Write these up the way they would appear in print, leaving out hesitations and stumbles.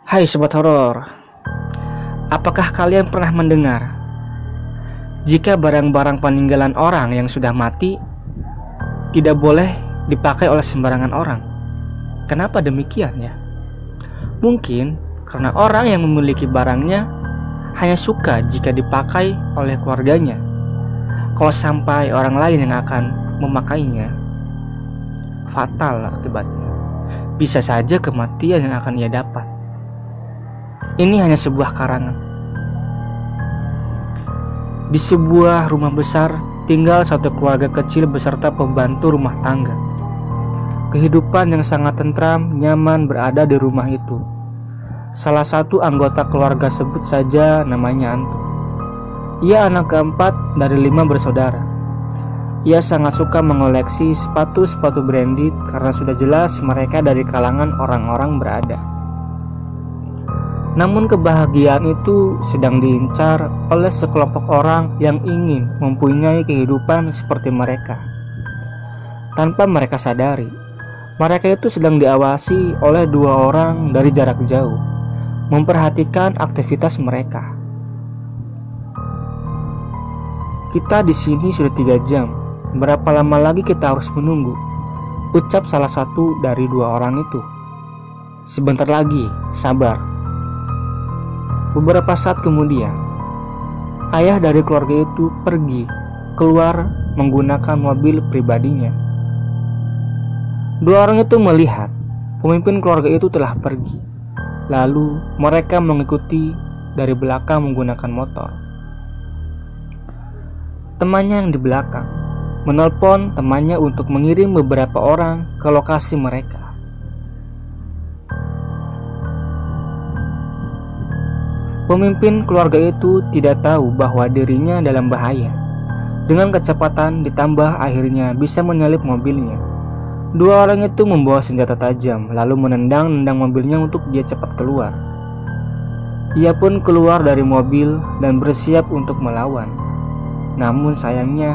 Hai sobat horor, apakah kalian pernah mendengar jika barang-barang peninggalan orang yang sudah mati tidak boleh dipakai oleh sembarangan orang? Kenapa demikian ya? Mungkin karena orang yang memiliki barangnya hanya suka jika dipakai oleh keluarganya. Kalau sampai orang lain yang akan memakainya, fatal akibatnya. Bisa saja kematian yang akan ia dapat. Ini hanya sebuah karangan. Di sebuah rumah besar tinggal satu keluarga kecil beserta pembantu rumah tangga. Kehidupan yang sangat tentram, nyaman berada di rumah itu. Salah satu anggota keluarga, sebut saja namanya Anto. Ia anak keempat dari 5 bersaudara. Ia sangat suka mengoleksi sepatu-sepatu branded karena sudah jelas mereka dari kalangan orang-orang berada. Namun kebahagiaan itu sedang diincar oleh sekelompok orang yang ingin mempunyai kehidupan seperti mereka. Tanpa mereka sadari, mereka itu sedang diawasi oleh 2 orang dari jarak jauh, memperhatikan aktivitas mereka. Kita di sini sudah 3 jam. Berapa lama lagi kita harus menunggu? Ucap salah satu dari 2 orang itu. Sebentar lagi, sabar. Beberapa saat kemudian, ayah dari keluarga itu pergi keluar menggunakan mobil pribadinya. 2 orang itu melihat pemimpin keluarga itu telah pergi. Lalu mereka mengikuti dari belakang menggunakan motor. Temannya yang di belakang menelpon temannya untuk mengirim beberapa orang ke lokasi mereka. Pemimpin keluarga itu tidak tahu bahwa dirinya dalam bahaya. Dengan kecepatan ditambah akhirnya bisa menyalip mobilnya. 2 orang itu membawa senjata tajam lalu menendang-nendang mobilnya untuk dia cepat keluar. Ia pun keluar dari mobil dan bersiap untuk melawan. Namun sayangnya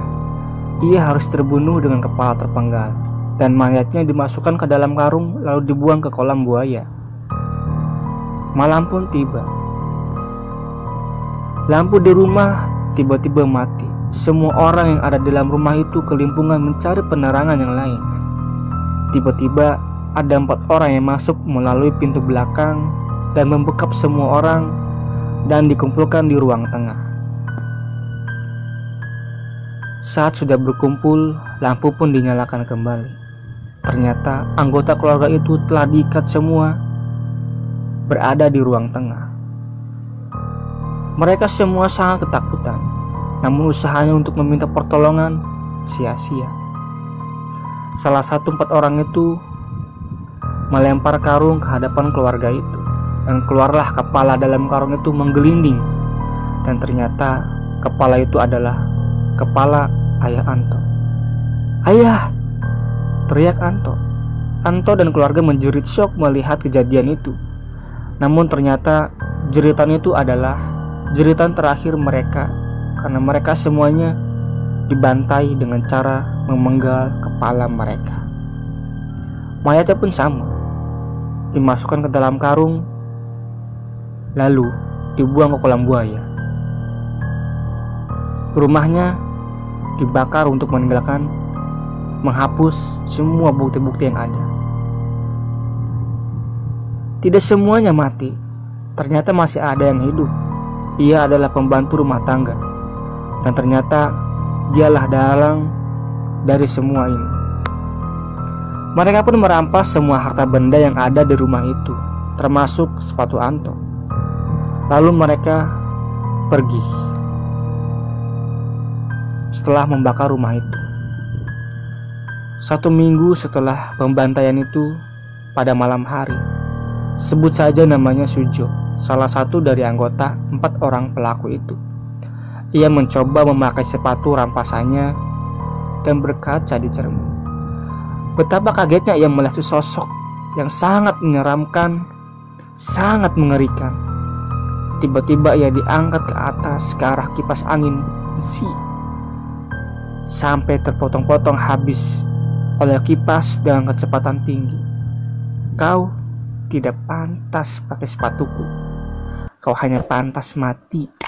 ia harus terbunuh dengan kepala terpenggal dan mayatnya dimasukkan ke dalam karung lalu dibuang ke kolam buaya. Malam pun tiba. Lampu di rumah tiba-tiba mati. Semua orang yang ada di dalam rumah itu kelimpungan mencari penerangan yang lain. Tiba-tiba ada 4 orang yang masuk melalui pintu belakang dan membekap semua orang dan dikumpulkan di ruang tengah. Saat sudah berkumpul, lampu pun dinyalakan kembali. Ternyata anggota keluarga itu telah diikat semua, berada di ruang tengah. Mereka semua sangat ketakutan, namun usahanya untuk meminta pertolongan sia-sia. Salah satu 4 orang itu melempar karung ke hadapan keluarga itu, dan keluarlah kepala dalam karung itu menggelinding. Dan ternyata kepala itu adalah kepala ayah Anto. "Ayah!" teriak Anto. Anto dan keluarga menjerit syok melihat kejadian itu. Namun ternyata jeritan itu adalah jeritan terakhir mereka, karena mereka semuanya dibantai dengan cara memenggal kepala mereka. Mayatnya pun sama, dimasukkan ke dalam karung lalu dibuang ke kolam buaya. Rumahnya dibakar untuk menghapus semua bukti-bukti yang ada. Tidak semuanya mati, ternyata masih ada yang hidup. Ia adalah pembantu rumah tangga, dan ternyata dialah dalang dari semua ini. Mereka pun merampas semua harta benda yang ada di rumah itu, termasuk sepatu Anto. Lalu mereka pergi. Setelah membakar rumah itu, 1 minggu setelah pembantaian itu, pada malam hari, sebut saja namanya Sujo, salah satu dari anggota 4 orang pelaku itu. Ia mencoba memakai sepatu rampasannya dan berkaca di cermin. Betapa kagetnya ia melihat sosok yang sangat menyeramkan, sangat mengerikan. Tiba-tiba ia diangkat ke atas ke arah kipas angin besi sampai terpotong-potong habis oleh kipas dengan kecepatan tinggi. "Kau tidak pantas pakai sepatuku. Kau hanya pantas mati